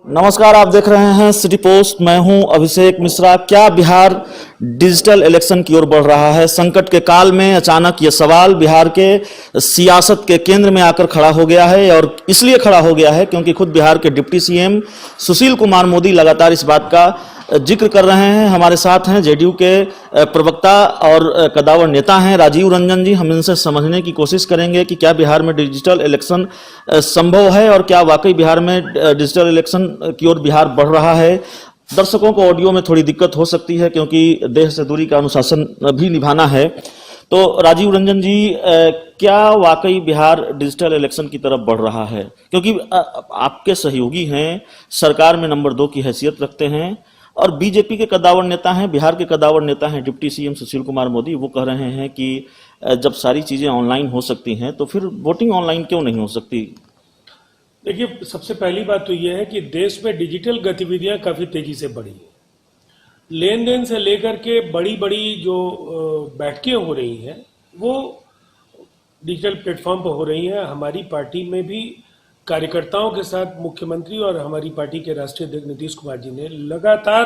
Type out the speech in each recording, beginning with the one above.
नमस्कार, आप देख रहे हैं सिटी पोस्ट। मैं हूं अभिषेक मिश्रा। क्या बिहार डिजिटल इलेक्शन की ओर बढ़ रहा है? संकट के काल में अचानक ये सवाल बिहार के सियासत के केंद्र में आकर खड़ा हो गया है, और इसलिए खड़ा हो गया है क्योंकि खुद बिहार के डिप्टी सीएम सुशील कुमार मोदी लगातार इस बात का जिक्र कर रहे हैं। हमारे साथ हैं जेडीयू के प्रवक्ता और कदावर नेता हैं राजीव रंजन जी। हम इनसे समझने की कोशिश करेंगे कि क्या बिहार में डिजिटल इलेक्शन संभव है और क्या वाकई बिहार में डिजिटल इलेक्शन की ओर बिहार बढ़ रहा है। दर्शकों को ऑडियो में थोड़ी दिक्कत हो सकती है क्योंकि देह से दूरी का अनुशासन भी निभाना है। तो राजीव रंजन जी, क्या वाकई बिहार डिजिटल इलेक्शन की तरफ बढ़ रहा है? क्योंकि आपके सहयोगी हैं, सरकार में नंबर 2 की हैसियत रखते हैं, और बीजेपी के कदावर नेता हैं, बिहार के कदावर नेता हैं डिप्टी सीएम सुशील कुमार मोदी। वो कह रहे हैं कि जब सारी चीजें ऑनलाइन हो सकती हैं तो फिर वोटिंग ऑनलाइन क्यों नहीं हो सकती? देखिए, सबसे पहली बात तो यह है कि देश में डिजिटल गतिविधियां काफी तेजी से बढ़ी है। लेन देन से लेकर के बड़ी बड़ी जो बैठकें हो रही हैं वो डिजिटल प्लेटफॉर्म पर हो रही हैं। हमारी पार्टी में भी कार्यकर्ताओं के साथ मुख्यमंत्री और हमारी पार्टी के राष्ट्रीय अध्यक्ष नीतीश कुमार जी ने लगातार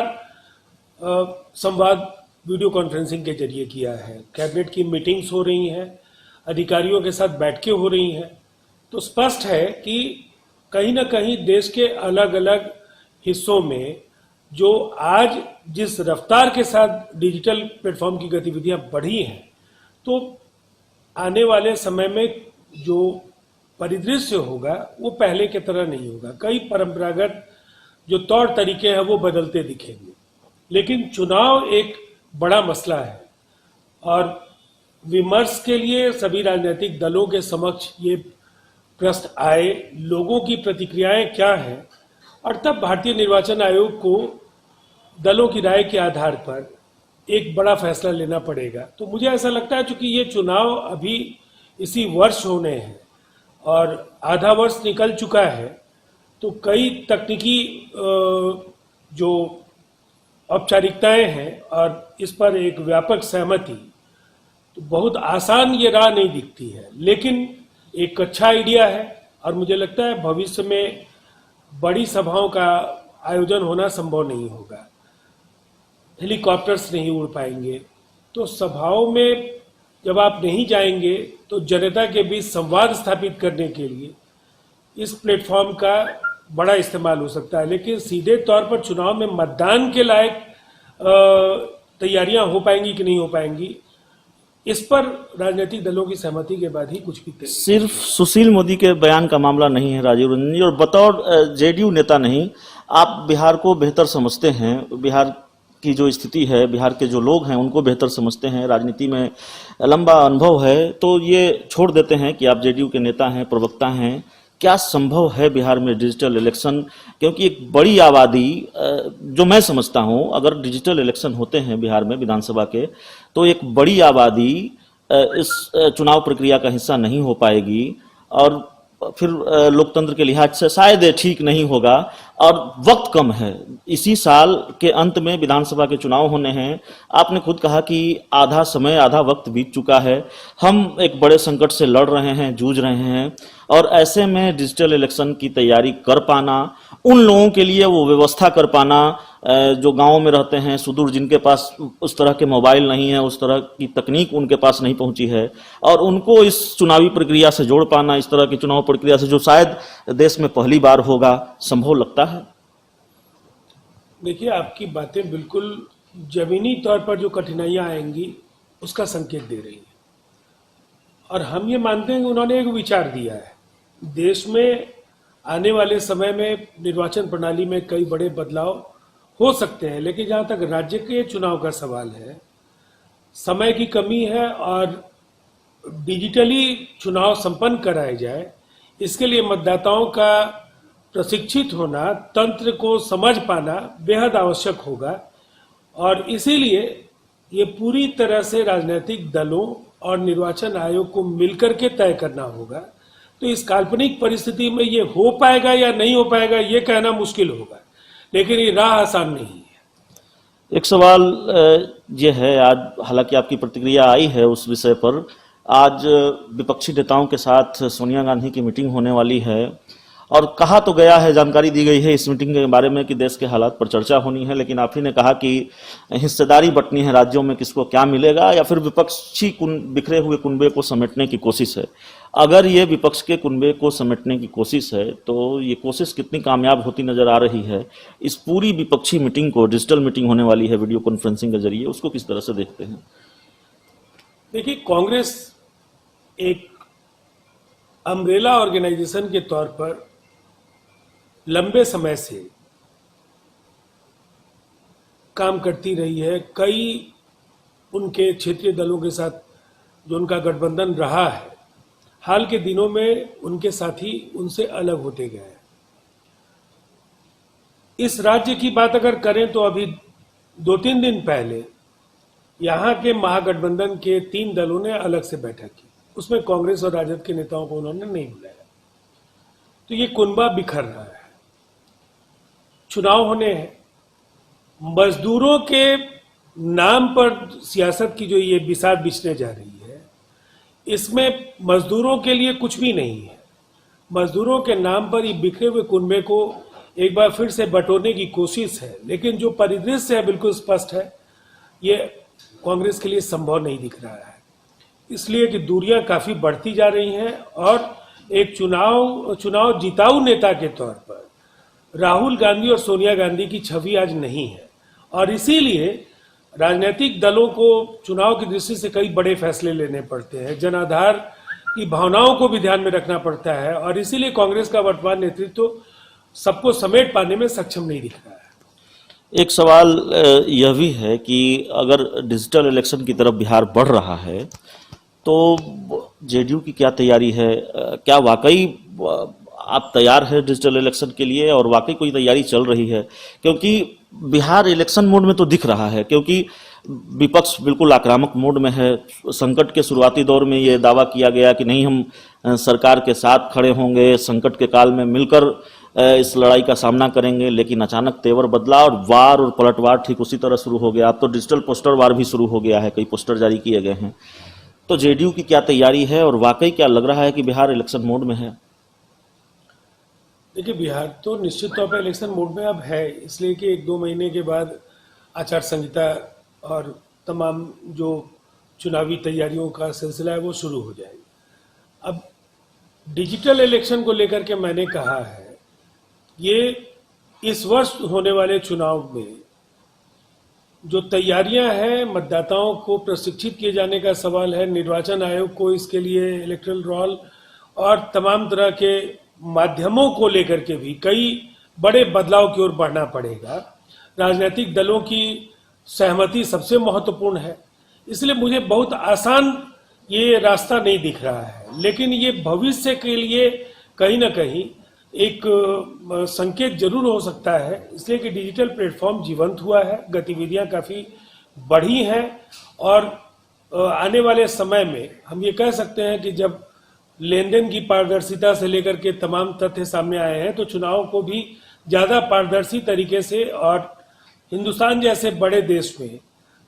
संवाद वीडियो कॉन्फ्रेंसिंग के जरिए किया है। कैबिनेट की मीटिंग्स हो रही हैं, अधिकारियों के साथ बैठकें हो रही हैं। तो स्पष्ट है कि कहीं ना कहीं देश के अलग अलग हिस्सों में जो आज जिस रफ्तार के साथ डिजिटल प्लेटफॉर्म की गतिविधियां बढ़ी हैं, तो आने वाले समय में जो परिदृश्य होगा वो पहले की तरह नहीं होगा। कई परंपरागत जो तौर तरीके हैं वो बदलते दिखेंगे, लेकिन चुनाव एक बड़ा मसला है और विमर्श के लिए सभी राजनीतिक दलों के समक्ष ये प्रश्न आए, लोगों की प्रतिक्रियाएं क्या हैं, और तब भारतीय निर्वाचन आयोग को दलों की राय के आधार पर एक बड़ा फैसला लेना पड़ेगा। तो मुझे ऐसा लगता है चूंकि ये चुनाव अभी इसी वर्ष होने हैं और आधा वर्ष निकल चुका है, तो कई तकनीकी जो औपचारिकताएं हैं और इस पर एक व्यापक सहमति, तो बहुत आसान ये राह नहीं दिखती है, लेकिन एक अच्छा आइडिया है। और मुझे लगता है भविष्य में बड़ी सभाओं का आयोजन होना संभव नहीं होगा, हेलीकॉप्टर्स नहीं उड़ पाएंगे, तो सभाओं में जब आप नहीं जाएंगे तो जनता के बीच संवाद स्थापित करने के लिए इस प्लेटफॉर्म का बड़ा इस्तेमाल हो सकता है। लेकिन सीधे तौर पर चुनाव में मतदान के लायक तैयारियां हो पाएंगी कि नहीं हो पाएंगी, इस पर राजनीतिक दलों की सहमति के बाद ही कुछ भी तय। सिर्फ सुशील मोदी के बयान का मामला नहीं है राजीव रंजन जी, और बतौर जेडीयू नेता नहीं, आप बिहार को बेहतर समझते हैं। बिहार की जो स्थिति है, बिहार के जो लोग हैं उनको बेहतर समझते हैं, राजनीति में लंबा अनुभव है, तो ये छोड़ देते हैं कि आप जेडीयू के नेता हैं, प्रवक्ता हैं। क्या संभव है बिहार में डिजिटल इलेक्शन? क्योंकि एक बड़ी आबादी, जो मैं समझता हूं, अगर डिजिटल इलेक्शन होते हैं बिहार में विधानसभा के, तो एक बड़ी आबादी इस चुनाव प्रक्रिया का हिस्सा नहीं हो पाएगी, और फिर लोकतंत्र के लिहाज से शायद ठीक नहीं होगा, और वक्त कम है। इसी साल के अंत में विधानसभा के चुनाव होने हैं। आपने खुद कहा कि आधा समय, आधा वक्त बीत चुका है। हम एक बड़े संकट से लड़ रहे हैं, जूझ रहे हैं, और ऐसे में डिजिटल इलेक्शन की तैयारी कर पाना, उन लोगों के लिए वो व्यवस्था कर पाना जो गांव में रहते हैं, सुदूर, जिनके पास उस तरह के मोबाइल नहीं है, उस तरह की तकनीक उनके पास नहीं पहुंची है, और उनको इस चुनावी प्रक्रिया से जोड़ पाना, इस तरह की चुनाव प्रक्रिया से जो शायद देश में पहली बार होगा, संभव लगता है? देखिए, आपकी बातें बिल्कुल जमीनी तौर पर जो कठिनाइयां आएंगी उसका संकेत दे रही है, और हम ये मानते हैं कि उन्होंने एक विचार दिया है। देश में आने वाले समय में निर्वाचन प्रणाली में कई बड़े बदलाव हो सकते हैं, लेकिन जहां तक राज्य के चुनाव का सवाल है, समय की कमी है और डिजिटली चुनाव संपन्न कराए जाए, इसके लिए मतदाताओं का प्रशिक्षित होना, तंत्र को समझ पाना बेहद आवश्यक होगा। और इसीलिए ये पूरी तरह से राजनीतिक दलों और निर्वाचन आयोग को मिलकर के तय करना होगा। तो इस काल्पनिक परिस्थिति में ये हो पाएगा या नहीं हो पाएगा ये कहना मुश्किल होगा, लेकिन ये राह आसान नहीं है। एक सवाल ये है, आज हालांकि आपकी प्रतिक्रिया आई है उस विषय पर, आज विपक्षी नेताओं के साथ सोनिया गांधी की मीटिंग होने वाली है, और कहा तो गया है, जानकारी दी गई है इस मीटिंग के बारे में कि देश के हालात पर चर्चा होनी है, लेकिन आप ही ने कहा कि हिस्सेदारी बंटनी है राज्यों में, किसको क्या मिलेगा, या फिर विपक्षी बिखरे हुए कुनबे को समेटने की कोशिश है। अगर ये विपक्ष के कुनबे को समेटने की कोशिश है तो ये कोशिश कितनी कामयाब होती नजर आ रही है? इस पूरी विपक्षी मीटिंग को, डिजिटल मीटिंग होने वाली है वीडियो कॉन्फ्रेंसिंग के जरिए, उसको किस तरह से देखते हैं? देखिए, कांग्रेस एक अम्ब्रेला ऑर्गेनाइजेशन के तौर पर लंबे समय से काम करती रही है। कई उनके क्षेत्रीय दलों के साथ जो उनका गठबंधन रहा है, हाल के दिनों में उनके साथी उनसे अलग होते गए हैं। इस राज्य की बात अगर करें तो अभी 2-3 दिन पहले यहाँ के महागठबंधन के 3 दलों ने अलग से बैठक की। उसमें कांग्रेस और राजद के नेताओं को उन्होंने नहीं बुलाया। तो ये कुनबा बिखर रहा है। चुनाव होने हैं, मजदूरों के नाम पर सियासत की जो ये बिसात बिछने जा रही है, इसमें मजदूरों के लिए कुछ भी नहीं है। मजदूरों के नाम पर ये बिखरे हुए कुनबे को एक बार फिर से बटोरने की कोशिश है, लेकिन जो परिदृश्य है बिल्कुल स्पष्ट है, ये कांग्रेस के लिए संभव नहीं दिख रहा है। इसलिए कि दूरियां काफी बढ़ती जा रही हैं और एक चुनाव जिताऊ नेता के तौर पर राहुल गांधी और सोनिया गांधी की छवि आज नहीं है। और इसीलिए राजनीतिक दलों को चुनाव की दृष्टि से कई बड़े फैसले लेने पड़ते हैं, जनाधार की भावनाओं को भी ध्यान में रखना पड़ता है, और इसीलिए कांग्रेस का वर्तमान नेतृत्व सबको समेट पाने में सक्षम नहीं दिख रहा है। एक सवाल यह भी है कि अगर डिजिटल इलेक्शन की तरफ बिहार बढ़ रहा है तो जेडीयू की क्या तैयारी है? क्या वाकई आप तैयार है डिजिटल इलेक्शन के लिए, और वाकई कोई तैयारी चल रही है? क्योंकि बिहार इलेक्शन मोड में तो दिख रहा है, क्योंकि विपक्ष बिल्कुल आक्रामक मोड में है। संकट के शुरुआती दौर में ये दावा किया गया कि नहीं, हम सरकार के साथ खड़े होंगे, संकट के काल में मिलकर इस लड़ाई का सामना करेंगे, लेकिन अचानक तेवर बदला और वार और पलटवार ठीक उसी तरह शुरू हो गया। अब तो डिजिटल पोस्टर वार भी शुरू हो गया है, कई पोस्टर जारी किए गए हैं। तो जेडीयू की क्या तैयारी है, और वाकई क्या लग रहा है कि बिहार इलेक्शन मोड में है? देखिए, बिहार तो निश्चित तौर पर इलेक्शन मोड में अब है, इसलिए कि 1-2 महीने के बाद आचार संहिता और तमाम जो चुनावी तैयारियों का सिलसिला है वो शुरू हो जाएगी। अब डिजिटल इलेक्शन को लेकर के मैंने कहा है, ये इस वर्ष होने वाले चुनाव में जो तैयारियां हैं, मतदाताओं को प्रशिक्षित किए जाने का सवाल है, निर्वाचन आयोग को इसके लिए इलेक्टोरल रोल और तमाम तरह के माध्यमों को लेकर के भी कई बड़े बदलाव की ओर बढ़ना पड़ेगा। राजनीतिक दलों की सहमति सबसे महत्वपूर्ण है, इसलिए मुझे बहुत आसान ये रास्ता नहीं दिख रहा है, लेकिन ये भविष्य के लिए कहीं ना कहीं एक संकेत जरूर हो सकता है, इसलिए कि डिजिटल प्लेटफॉर्म जीवंत हुआ है, गतिविधियां काफी बढ़ी हैं, और आने वाले समय में हम ये कह सकते हैं कि जब लेन देन की पारदर्शिता से लेकर के तमाम तथ्य सामने आए हैं, तो चुनाव को भी ज्यादा पारदर्शी तरीके से, और हिंदुस्तान जैसे बड़े देश में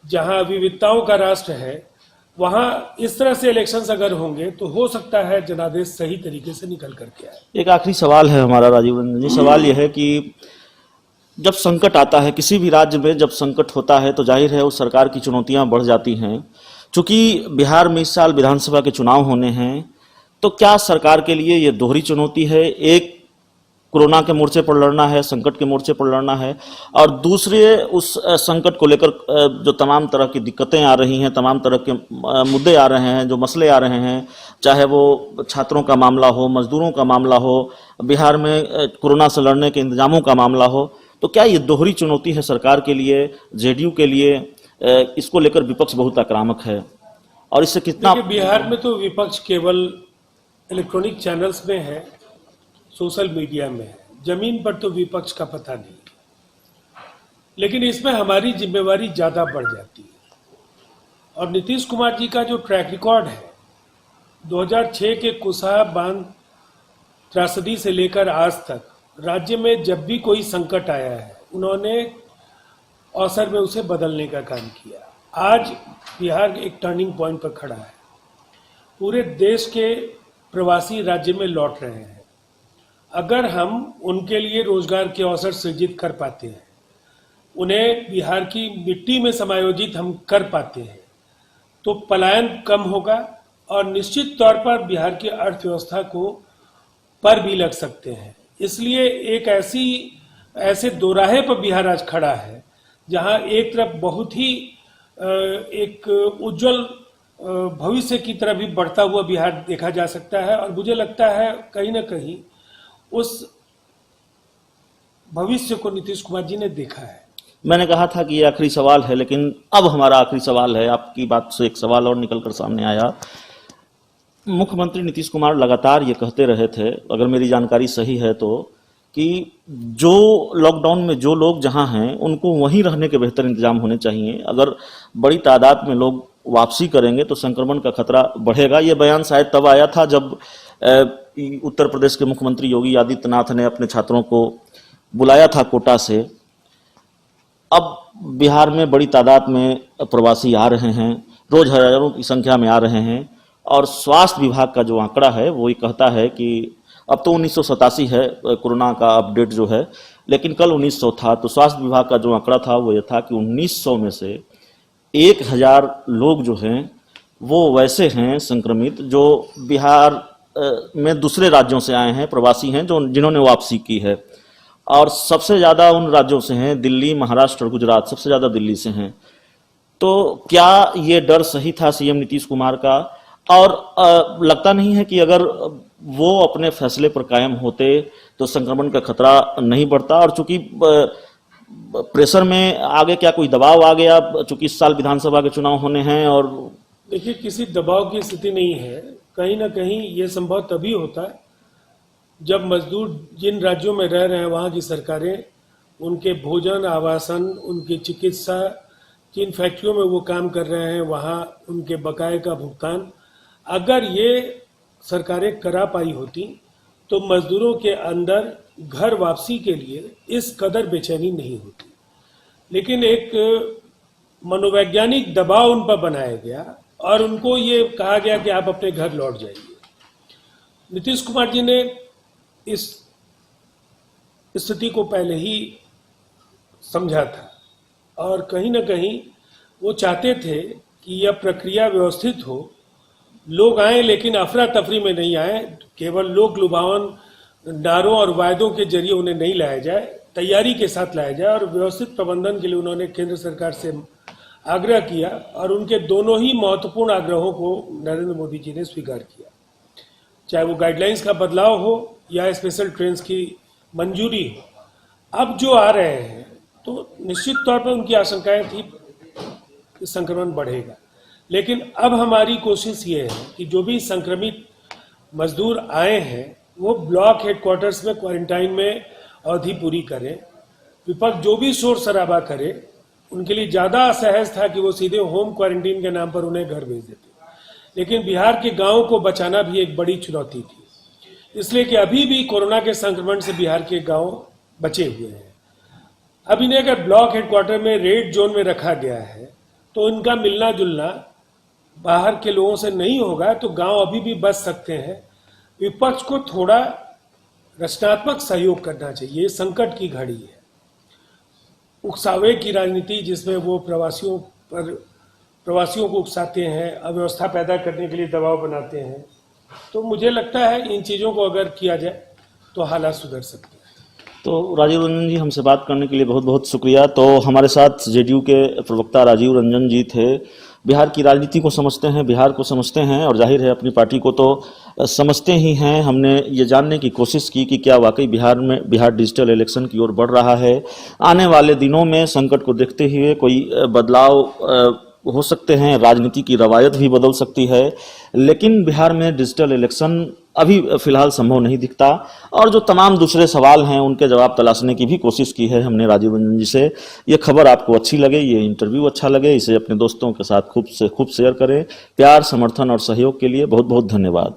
जहां विविधताओं का राष्ट्र है, वहां इस तरह से इलेक्शंस अगर होंगे तो हो सकता है जनादेश सही तरीके से निकल करके आए। एक आखिरी सवाल है हमारा, राजीव रंजन जी। सवाल यह है कि जब संकट आता है किसी भी राज्य में, जब संकट होता है तो जाहिर है उस सरकार की चुनौतियां बढ़ जाती हैं। चूंकि बिहार में इस साल विधानसभा के चुनाव होने हैं, तो क्या सरकार के लिए ये दोहरी चुनौती है? एक, कोरोना के मोर्चे पर लड़ना है, संकट के मोर्चे पर लड़ना है, और दूसरे उस संकट को लेकर जो तमाम तरह की दिक्कतें आ रही हैं, तमाम तरह के मुद्दे आ रहे हैं, जो मसले आ रहे हैं, चाहे वो छात्रों का मामला हो, मजदूरों का मामला हो, बिहार में कोरोना से लड़ने के इंतजामों का मामला हो, तो क्या ये दोहरी चुनौती है सरकार के लिए, जेडीयू के लिए? इसको लेकर विपक्ष बहुत आक्रामक है, और इससे कितना? बिहार में तो विपक्ष केवल इलेक्ट्रॉनिक चैनल्स में है, सोशल मीडिया में है, जमीन पर तो विपक्ष का पता नहीं। लेकिन इसमें हमारी जिम्मेवारी ज्यादा बढ़ जाती है, और नीतीश कुमार जी का जो ट्रैक रिकॉर्ड है, 2006 के कुशा बांध त्रासदी से लेकर आज तक राज्य में जब भी कोई संकट आया है, उन्होंने अवसर में उसे बदलने का काम किया। आज बिहार एक टर्निंग पॉइंट पर खड़ा है। पूरे देश के प्रवासी राज्य में लौट रहे हैं। अगर हम उनके लिए रोजगार के अवसर सृजित कर पाते हैं, उन्हें बिहार की मिट्टी में समायोजित हम कर पाते हैं, तो पलायन कम होगा और निश्चित तौर पर बिहार की अर्थव्यवस्था को पर भी लग सकते हैं। इसलिए एक ऐसे दोराहे पर बिहार आज खड़ा है, जहां एक तरफ बहुत ही एक उज्जवल भविष्य की तरफ भी बढ़ता हुआ बिहार देखा जा सकता है, और मुझे लगता है कहीं ना कहीं उस भविष्य को नीतीश कुमार जी ने देखा है। मैंने कहा था कि ये आखिरी सवाल है, लेकिन अब हमारा आखिरी सवाल है। आपकी बात से एक सवाल और निकलकर सामने आया। मुख्यमंत्री नीतीश कुमार लगातार ये कहते रहे थे, अगर मेरी जानकारी सही है तो, कि जो लॉकडाउन में जो लोग जहां हैं उनको वहीं रहने के बेहतर इंतजाम होने चाहिए। अगर बड़ी तादाद में लोग वापसी करेंगे तो संक्रमण का खतरा बढ़ेगा। ये बयान शायद तब आया था जब उत्तर प्रदेश के मुख्यमंत्री योगी आदित्यनाथ ने अपने छात्रों को बुलाया था कोटा से। अब बिहार में बड़ी तादाद में प्रवासी आ रहे हैं, रोज हजारों की संख्या में आ रहे हैं, और स्वास्थ्य विभाग का जो आंकड़ा है वो ये कहता है कि अब तो 1987 है कोरोना का अपडेट जो है, लेकिन कल 1900 था। तो स्वास्थ्य विभाग का जो आंकड़ा था वो ये था कि 1900 में से 1000 लोग जो हैं वो वैसे हैं संक्रमित जो बिहार में दूसरे राज्यों से आए हैं, प्रवासी हैं, जिन्होंने वापसी की है। और सबसे ज़्यादा उन राज्यों से हैं दिल्ली, महाराष्ट्र और गुजरात, सबसे ज़्यादा दिल्ली से हैं। तो क्या ये डर सही था सीएम नीतीश कुमार का? और लगता नहीं है कि अगर वो अपने फैसले पर कायम होते तो संक्रमण का खतरा नहीं बढ़ता? और चूंकि प्रेशर में आगे क्या कोई दबाव आ गया, चूंकि इस साल विधानसभा के चुनाव होने हैं? और देखिए, किसी दबाव की स्थिति नहीं है। कहीं ना कहीं ये संभव तभी होता है जब मजदूर जिन राज्यों में रह रहे हैं वहाँ की सरकारें उनके भोजन, आवासन, उनकी चिकित्सा, जिन फैक्ट्रियों में वो काम कर रहे हैं वहाँ उनके बकाये का भुगतान अगर ये सरकारें करा पाई होती तो मजदूरों के अंदर घर वापसी के लिए इस कदर बेचैनी नहीं होती। लेकिन एक मनोवैज्ञानिक दबाव उन पर बनाया गया और उनको ये कहा गया कि आप अपने घर लौट जाइए। नीतीश कुमार जी ने इस स्थिति को पहले ही समझा था और कहीं ना कहीं वो चाहते थे कि यह प्रक्रिया व्यवस्थित हो, लोग आए लेकिन अफरा तफरी में नहीं आए, केवल लोक लुभावन नारों और वायदों के जरिए उन्हें नहीं लाया जाए, तैयारी के साथ लाया जाए। और व्यवस्थित प्रबंधन के लिए उन्होंने केंद्र सरकार से आग्रह किया और उनके दोनों ही महत्वपूर्ण आग्रहों को नरेंद्र मोदी जी ने स्वीकार किया, चाहे वो गाइडलाइंस का बदलाव हो या स्पेशल ट्रेन की मंजूरी हो। अब जो आ रहे हैं तो निश्चित तौर पर उनकी आशंकाएं थी कि संक्रमण बढ़ेगा, लेकिन अब हमारी कोशिश ये है कि जो भी संक्रमित मजदूर आए हैं वो ब्लॉक हेडक्वार्टर्स में क्वारंटाइन में अवधि पूरी करें। विपक्ष जो भी शोर शराबा करे उनके लिए ज़्यादा असहज था कि वो सीधे होम क्वारंटीन के नाम पर उन्हें घर भेज देते, लेकिन बिहार के गांवों को बचाना भी एक बड़ी चुनौती थी, इसलिए कि अभी भी कोरोना के संक्रमण से बिहार के गांव बचे हुए हैं। अब इन्हें अगर ब्लॉक हेडक्वार्टर में रेड जोन में रखा गया है तो इनका मिलना जुलना बाहर के लोगों से नहीं होगा, तो गांव अभी भी बच सकते हैं। विपक्ष को थोड़ा रचनात्मक सहयोग करना चाहिए, संकट की घड़ी है। उकसावे की राजनीति जिसमें वो प्रवासियों को उकसाते हैं, अव्यवस्था पैदा करने के लिए दबाव बनाते हैं, तो मुझे लगता है इन चीज़ों को अगर किया जाए तो हालात सुधर सकते हैं। तो राजीव रंजन जी, हमसे बात करने के लिए बहुत बहुत शुक्रिया। तो हमारे साथ जेडीयू के प्रवक्ता राजीव रंजन जी थे। बिहार की राजनीति को समझते हैं, बिहार को समझते हैं और जाहिर है अपनी पार्टी को तो समझते ही हैं। हमने ये जानने की कोशिश की कि क्या वाकई बिहार डिजिटल इलेक्शन की ओर बढ़ रहा है। आने वाले दिनों में संकट को देखते हुए कोई बदलाव हो सकते हैं, राजनीति की रवायत भी बदल सकती है, लेकिन बिहार में डिजिटल इलेक्शन अभी फिलहाल संभव नहीं दिखता। और जो तमाम दूसरे सवाल हैं उनके जवाब तलाशने की भी कोशिश की है हमने राजीव रंजन जी से। ये खबर आपको अच्छी लगे, ये इंटरव्यू अच्छा लगे, इसे अपने दोस्तों के साथ खूब से खूब शेयर करें। प्यार, समर्थन और सहयोग के लिए बहुत बहुत धन्यवाद।